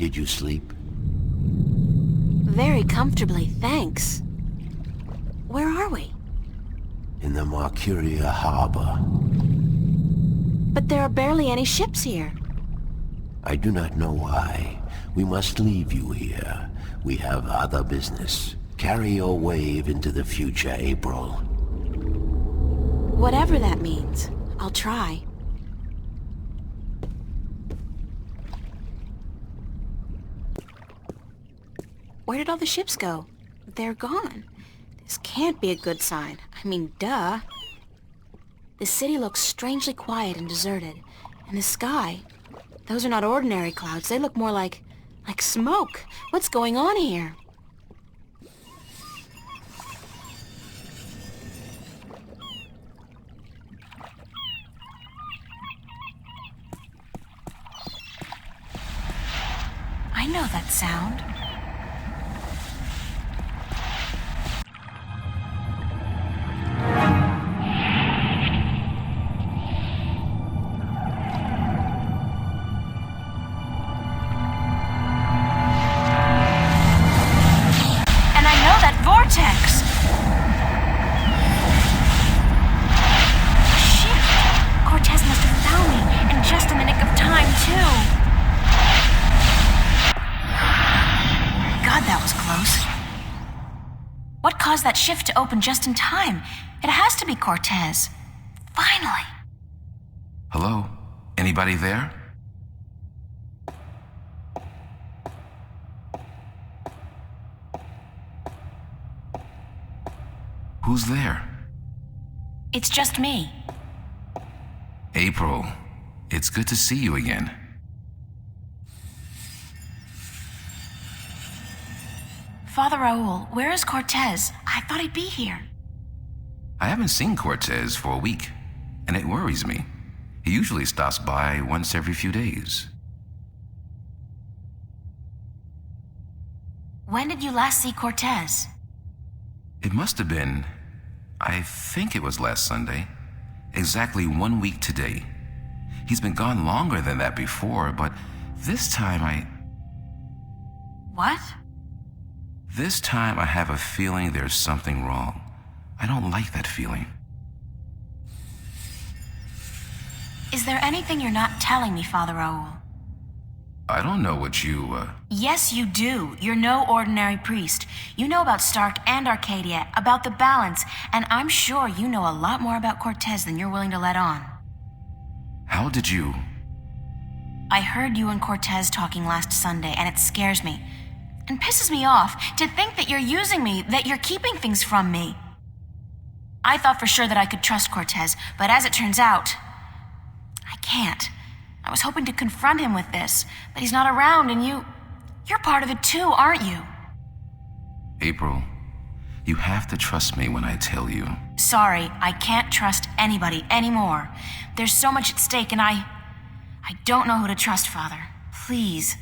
Did you sleep? Very comfortably, thanks. Where are we? In the Mercuria Harbor. But there are barely any ships here. I do not know why. We must leave you here. We have other business. Carry your wave into the future, April. Whatever that means, I'll try. Where did all the ships go? They're gone. This can't be a good sign. I mean, duh. The city looks strangely quiet and deserted. And the sky, those are not ordinary clouds. They look more like smoke. What's going on here? I know that sound. That shift to open just in time. It has to be Cortez. Finally. Hello? Anybody there? Who's there? It's just me. April, it's good to see you again. Father Raul, where is Cortez? I thought he'd be here. I haven't seen Cortez for a week, and it worries me. He usually stops by once every few days. When did you last see Cortez? It must have been, I think it was last Sunday. Exactly 1 week today. He's been gone longer than that before, but this time What? This time I have a feeling there's something wrong. I don't like that feeling. Is there anything you're not telling me, Father Raul? I don't know what you, Yes, you do. You're no ordinary priest. You know about Stark and Arcadia, about the balance, and I'm sure you know a lot more about Cortez than you're willing to let on. How did you? I heard you and Cortez talking last Sunday, and it scares me. And pisses me off to think that you're using me, that you're keeping things from me. I thought for sure that I could trust Cortez, but as it turns out, I can't. I was hoping to confront him with this, but he's not around, and you're part of it too, aren't you? April, you have to trust me when I tell you. Sorry, I can't trust anybody anymore. There's so much at stake, and I don't know who to trust, Father. Please,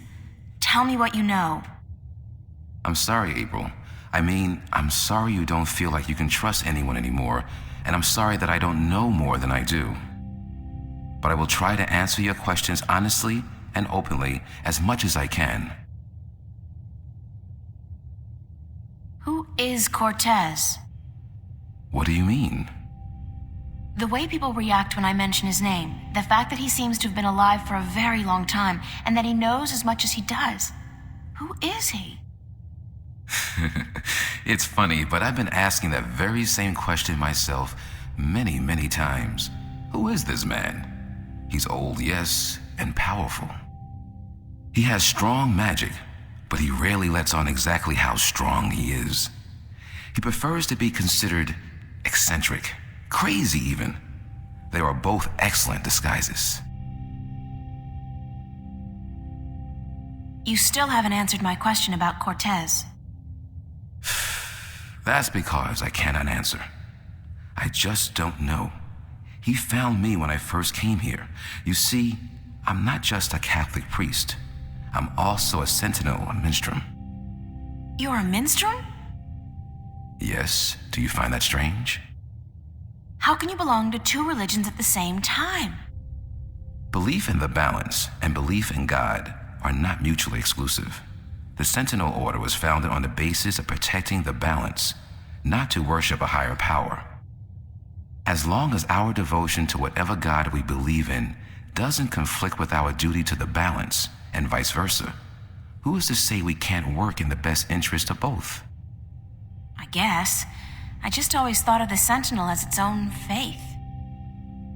tell me what you know. I'm sorry, April. I'm sorry you don't feel like you can trust anyone anymore, and I'm sorry that I don't know more than I do. But I will try to answer your questions honestly and openly as much as I can. Who is Cortez? What do you mean? The way people react when I mention his name, the fact that he seems to have been alive for a very long time, and that he knows as much as he does. Who is he? It's funny, but I've been asking that very same question myself many, many times. Who is this man? He's old, yes, and powerful. He has strong magic, but he rarely lets on exactly how strong he is. He prefers to be considered eccentric, crazy even. They are both excellent disguises. You still haven't answered my question about Cortez. That's because I cannot answer. I just don't know. He found me when I first came here. You see, I'm not just a Catholic priest. I'm also a sentinel, a minstrel. You're a minstrel? Yes, do you find that strange? How can you belong to two religions at the same time? Belief in the balance and belief in God are not mutually exclusive. The Sentinel Order was founded on the basis of protecting the balance, not to worship a higher power. As long as our devotion to whatever God we believe in doesn't conflict with our duty to the balance, and vice versa, who is to say we can't work in the best interest of both? I guess. I just always thought of the Sentinel as its own faith.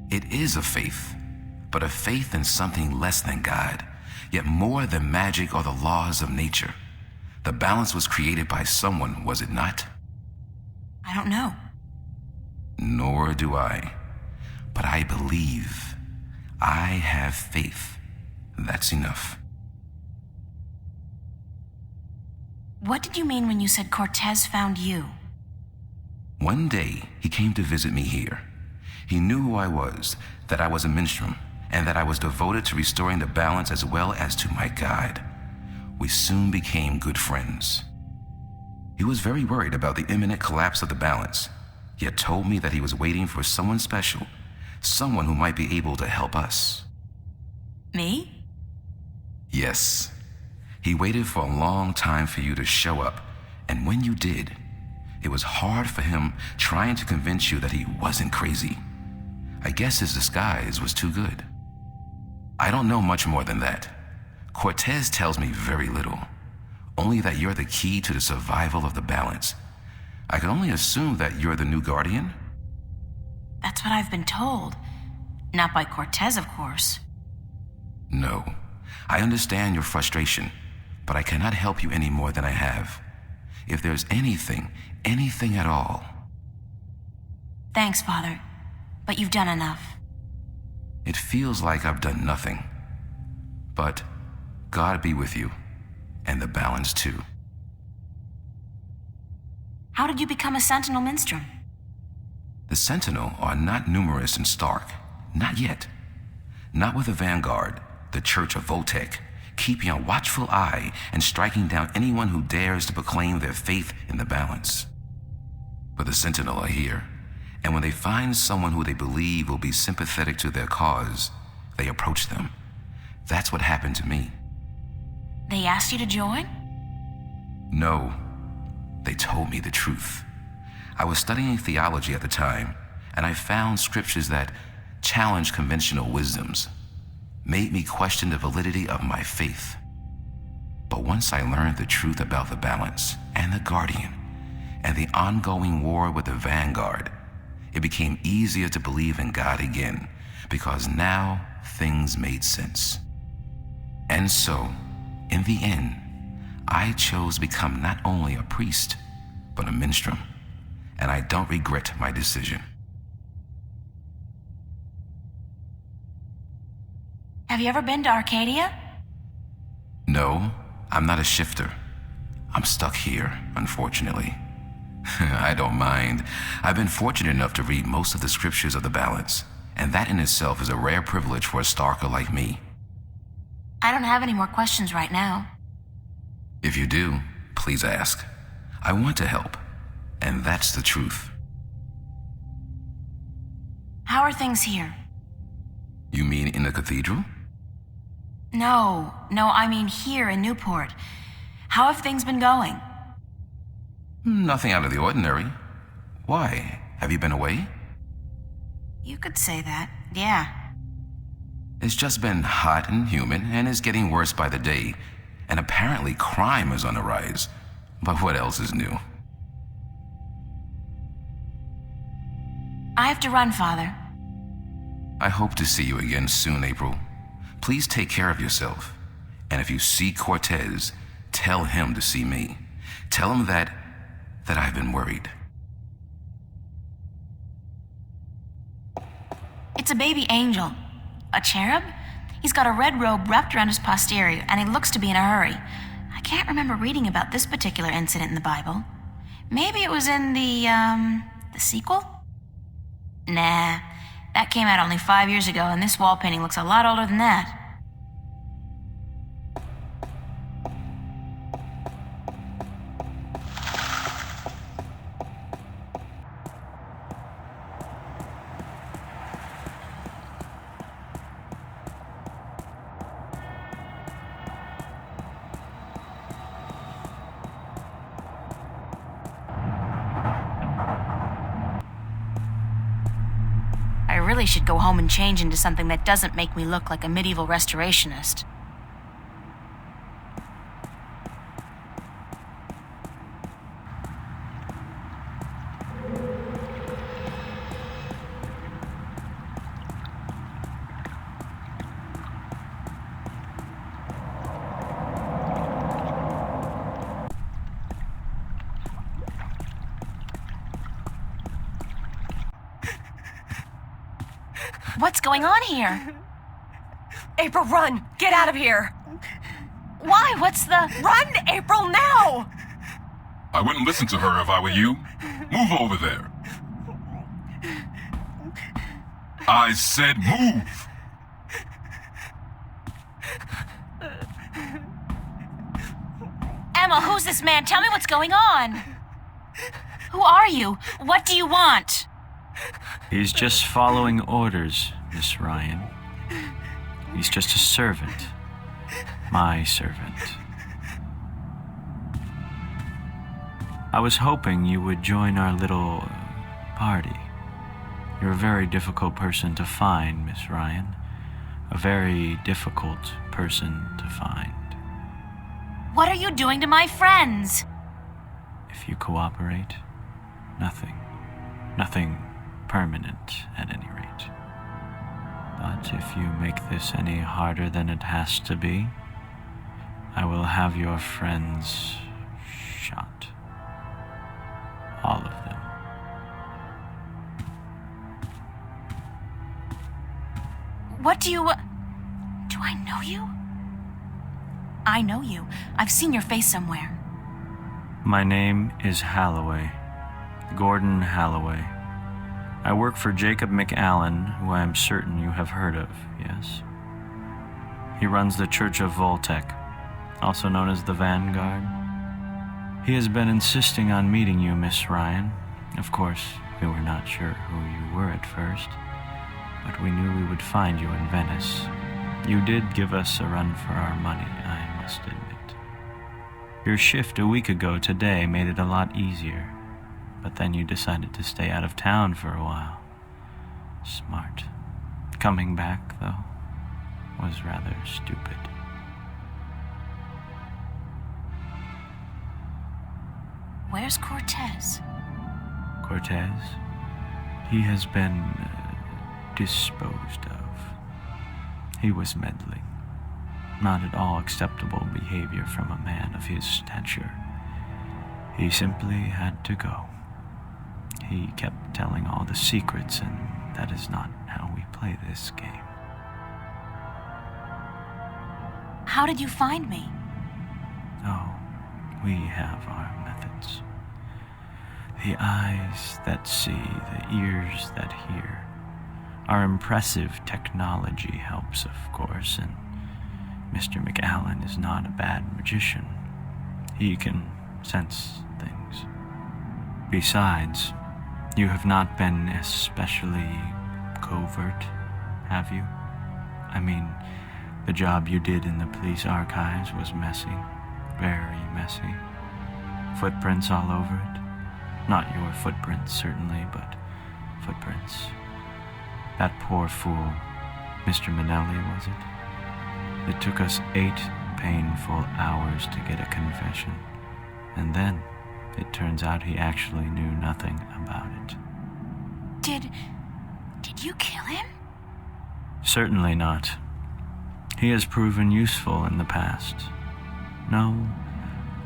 It is a faith, but a faith in something less than God, yet more than magic or the laws of nature. The balance was created by someone, was it not? I don't know. Nor do I. But I believe. I have faith. That's enough. What did you mean when you said Cortez found you? One day, he came to visit me here. He knew who I was, that I was a minstrel, and that I was devoted to restoring the balance as well as to my God. We soon became good friends. He was very worried about the imminent collapse of the balance, yet told me that he was waiting for someone special, someone who might be able to help us. Me? Yes. He waited for a long time for you to show up, and when you did, it was hard for him trying to convince you that he wasn't crazy. I guess his disguise was too good. I don't know much more than that. Cortez tells me very little, only that you're the key to the survival of the balance. I can only assume that you're the new guardian? That's what I've been told. Not by Cortez, of course. No. I understand your frustration, but I cannot help you any more than I have. If there's anything at all. Thanks, Father, but you've done enough. It feels like I've done nothing. But God be with you, and the balance too. How did you become a Sentinel minstrel? The Sentinel are not numerous in Stark. Not yet. Not with the Vanguard, the Church of Voltec, keeping a watchful eye and striking down anyone who dares to proclaim their faith in the balance. But the Sentinel are here, and when they find someone who they believe will be sympathetic to their cause, they approach them. That's what happened to me. They asked you to join? No, they told me the truth. I was studying theology at the time, and I found scriptures that challenged conventional wisdoms, made me question the validity of my faith. But once I learned the truth about the balance and the Guardian and the ongoing war with the Vanguard, it became easier to believe in God again, because now things made sense. And so, in the end, I chose to become not only a priest, but a minstrel, and I don't regret my decision. Have you ever been to Arcadia? No, I'm not a shifter. I'm stuck here, unfortunately. I don't mind. I've been fortunate enough to read most of the scriptures of the balance, and that in itself is a rare privilege for a Starker like me. I don't have any more questions right now. If you do, please ask. I want to help, and that's the truth. How are things here? You mean in the cathedral? No, I mean here in Newport. How have things been going? Nothing out of the ordinary. Why? Have you been away? You could say that, yeah. It's just been hot and humid, and is getting worse by the day. And apparently crime is on the rise. But what else is new? I have to run, Father. I hope to see you again soon, April. Please take care of yourself. And if you see Cortez, tell him to see me. Tell him that I've been worried. It's a baby angel. A cherub? He's got a red robe wrapped around his posterior, and he looks to be in a hurry. I can't remember reading about this particular incident in the Bible. Maybe it was in the sequel? Nah, that came out only 5 years ago, and this wall painting looks a lot older than that. really should go home and change into something that doesn't make me look like a medieval restorationist. What's going on here? April, run! Get out of here! Why? What's the... Run, April, now! I wouldn't listen to her if I were you. Move over there. I said move! Emma, who's this man? Tell me what's going on. Who are you? What do you want? He's just following orders, Miss Ryan. He's just a servant. My servant. I was hoping you would join our little party. You're a very difficult person to find, Miss Ryan. A very difficult person to find. What are you doing to my friends? If you cooperate, nothing. Nothing permanent, at any rate. But if you make this any harder than it has to be, I will have your friends shot. All of them. What do you... Do I know you? I know you. I've seen your face somewhere. My name is Halloway. Gordon Halloway. I work for Jacob McAllen, who I am certain you have heard of, yes? He runs the Church of Voltec, also known as the Vanguard. He has been insisting on meeting you, Miss Ryan. Of course, we were not sure who you were at first, but we knew we would find you in Venice. You did give us a run for our money, I must admit. Your shift a week ago today made it a lot easier. But then you decided to stay out of town for a while. Smart. Coming back, though, was rather stupid. Where's Cortez? Cortez? He has been disposed of. He was meddling. Not at all acceptable behavior from a man of his stature. He simply had to go. He kept telling all the secrets, and that is not how we play this game. How did you find me? Oh, we have our methods. The eyes that see, the ears that hear. Our impressive technology helps, of course, and Mr. McAllen is not a bad magician. He can sense things. Besides, you have not been especially covert, have you? I mean, the job you did in the police archives was messy, very messy. Footprints all over it. Not your footprints, certainly, but footprints. That poor fool, Mr. Manelli, was it? It took us 8 painful hours to get a confession, and then it turns out he actually knew nothing about it. Did you kill him? Certainly not. He has proven useful in the past. No,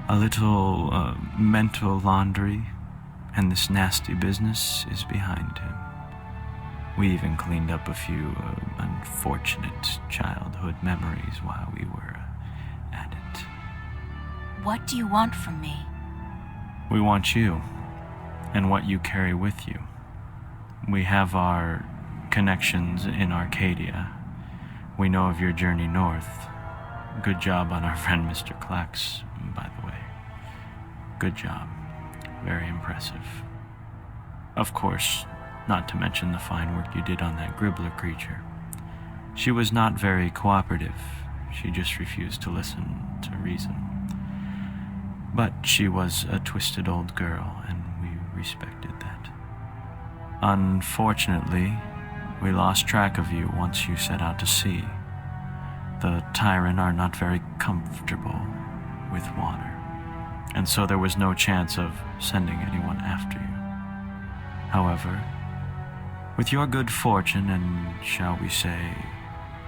a little mental laundry, and this nasty business is behind him. We even cleaned up a few unfortunate childhood memories while we were at it. What do you want from me? We want you, and what you carry with you. We have our connections in Arcadia. We know of your journey north. Good job on our friend Mr. Clax, by the way. Good job. Very impressive. Of course, not to mention the fine work you did on that Gribbler creature. She was not very cooperative. She just refused to listen to reason. But she was a twisted old girl, and we respected that. Unfortunately, We lost track of you once you set out to sea. The Tyrant are not very comfortable with water, and so there was no chance of sending anyone after you. However, with your good fortune and, shall we say,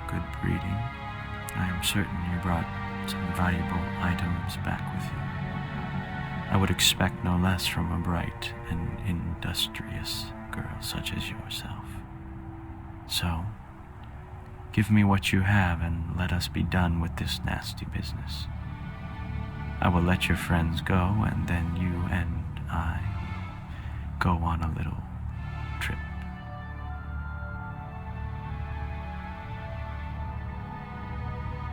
good breeding, I am certain you brought some valuable items back with you. I would expect no less from a bright and industrious girl such as yourself. So, give me what you have and let us be done with this nasty business. I will let your friends go, and then you and I go on a little trip.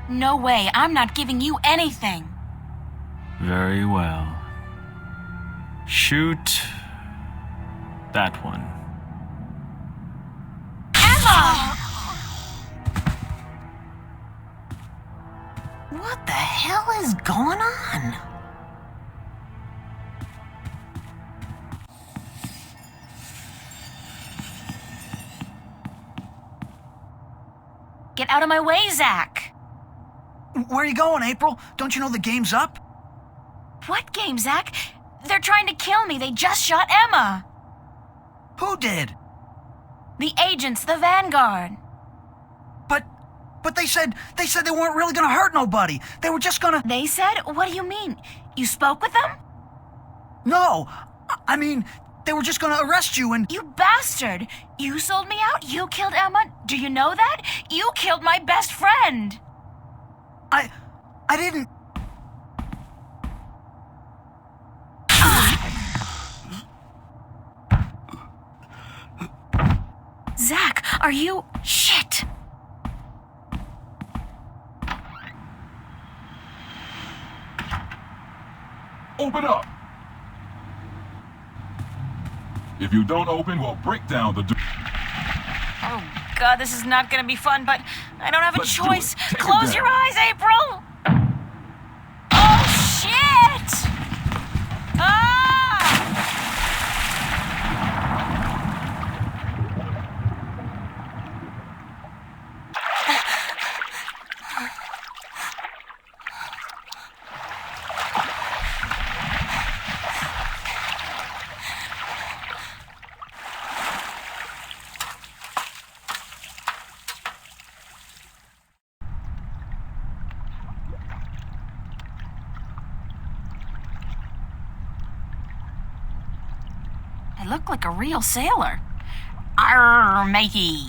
No way, I'm not giving you anything. Very well. Shoot that one. Emma! What the hell is going on? Get out of my way, Zach! Where are you going, April? Don't you know the game's up? What game, Zach? They're trying to kill me. They just shot Emma. Who did? The agents, the Vanguard. But they said they weren't really gonna hurt nobody. They were just gonna... They said? What do you mean? You spoke with them? No, I mean, they were just gonna arrest you and... You bastard! You sold me out? You killed Emma? Do you know that? You killed my best friend! I didn't... Zach, are you... Shit! Open up! If you don't open, we'll break down the door. Oh, God, this is not gonna be fun, but I don't have a Let's do choice. it. Take it Close down. your eyes, April! Oh, shit! Ah! I look like a real sailor. Arr, matey.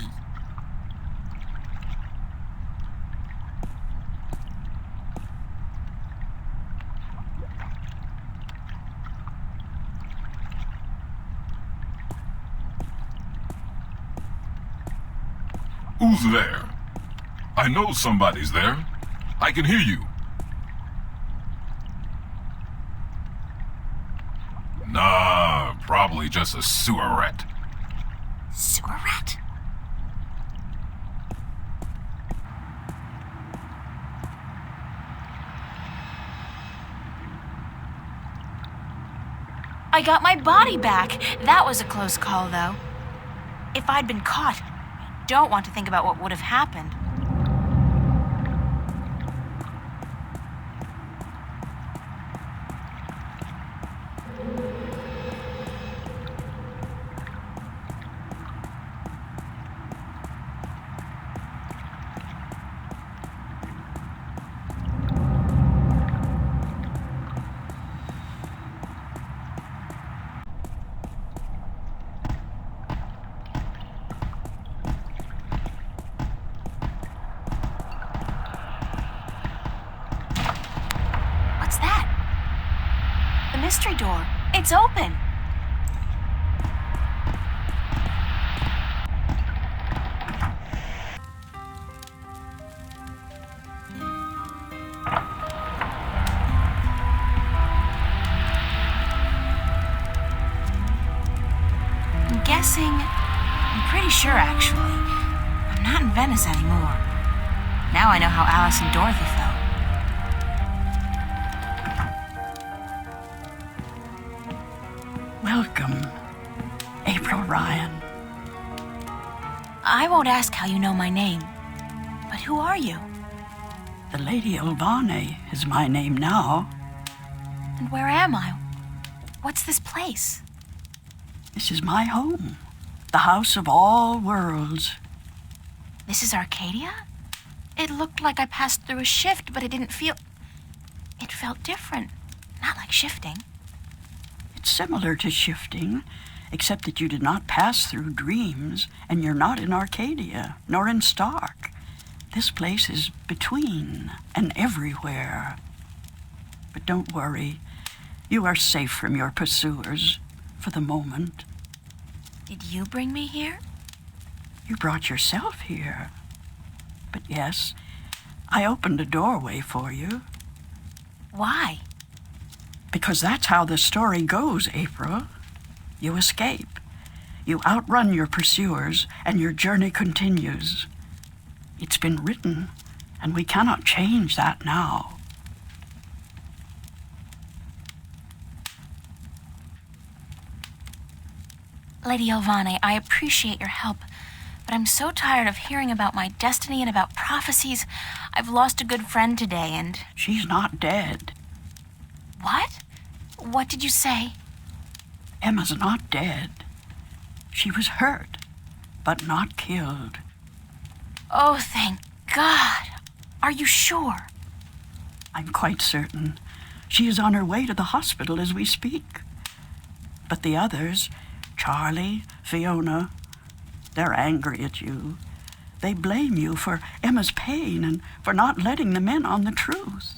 Who's there? I know somebody's there. I can hear you. Nah, probably just a sewer rat. Sewer rat? I got my body back. That was a close call, though. If I'd been caught, I don't want to think about what would have happened. What's that? The mystery door. It's open. I'm guessing... I'm pretty sure, actually. I'm not in Venice anymore. Now I know how Alice and Dorothy felt. Welcome, April Ryan. I won't ask how you know my name. But who are you? The Lady Alvane is my name now. And where am I? What's this place? This is my home, the house of all worlds. This is Arcadia? It looked like I passed through a shift, but it didn't feel... It felt different. Not like shifting. It's similar to shifting, except that you did not pass through dreams, and you're not in Arcadia, nor in Stark. This place is between and everywhere. But don't worry. You are safe from your pursuers, for the moment. Did you bring me here? You brought yourself here. But yes, I opened a doorway for you. Why? Because that's how the story goes, April. You escape. You outrun your pursuers, and your journey continues. It's been written, and we cannot change that now. Lady Alvane, I appreciate your help, but I'm so tired of hearing about my destiny and about prophecies. I've lost a good friend today, and... She's not dead. What? What did you say? Emma's not dead. She was hurt, but not killed. Oh, thank God. Are you sure? I'm quite certain. She is on her way to the hospital as we speak. But the others, Charlie, Fiona, they're angry at you. They blame you for Emma's pain and for not letting them in on the truth.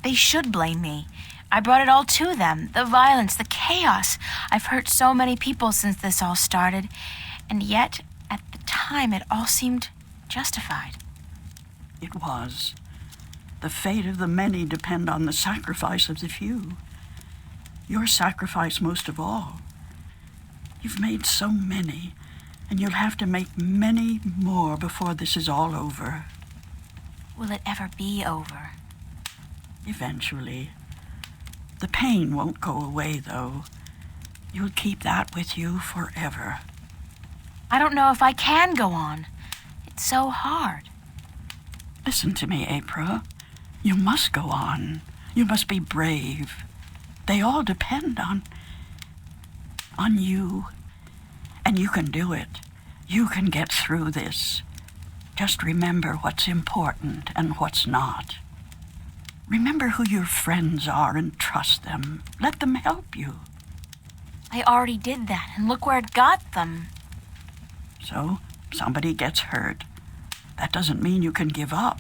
They should blame me. I brought it all to them. The violence, the chaos. I've hurt so many people since this all started. And yet, at the time, it all seemed justified. It was. The fate of the many depend on the sacrifice of the few. Your sacrifice most of all. You've made so many, and you'll have to make many more before this is all over. Will it ever be over? Eventually. The pain won't go away, though. You'll keep that with you forever. I don't know if I can go on. It's so hard. Listen to me, April. You must go on. You must be brave. They all depend on you. And you can do it. You can get through this. Just remember what's important and what's not. Remember who your friends are and trust them. Let them help you. I already did that, and look where it got them. So, somebody gets hurt. That doesn't mean you can give up.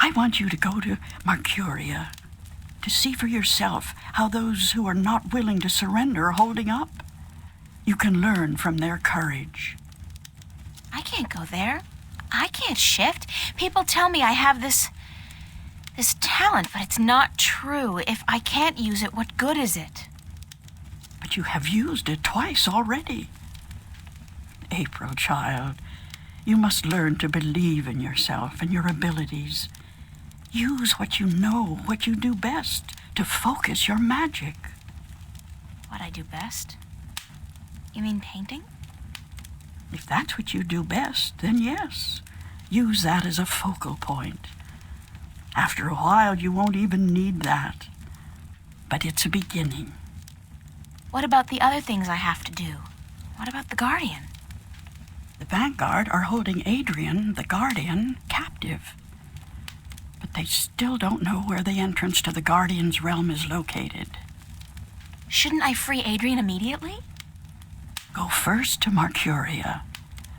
I want you to go to Mercuria to see for yourself how those who are not willing to surrender are holding up. You can learn from their courage. I can't go there. I can't shift. People tell me I have this talent, but it's not true. If I can't use it, what good is it? But you have used it twice already. April, child, you must learn to believe in yourself and your abilities. Use what you know, what you do best, to focus your magic. What I do best? You mean painting? If that's what you do best, then yes. Use that as a focal point. After a while, you won't even need that. But it's a beginning. What about the other things I have to do? What about the Guardian? The Vanguard are holding Adrian, the Guardian, captive. But they still don't know where the entrance to the Guardian's realm is located. Shouldn't I free Adrian immediately? Go first to Mercuria.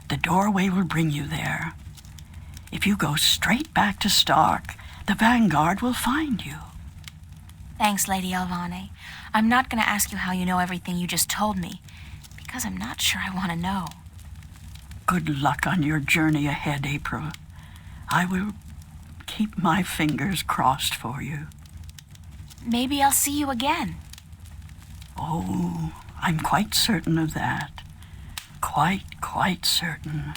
The doorway will bring you there. If you go straight back to Stark, the Vanguard will find you. Thanks, Lady Alvane. I'm not going to ask you how you know everything you just told me, because I'm not sure I want to know. Good luck on your journey ahead, April. I will keep my fingers crossed for you. Maybe I'll see you again. Oh, I'm quite certain of that. Quite certain.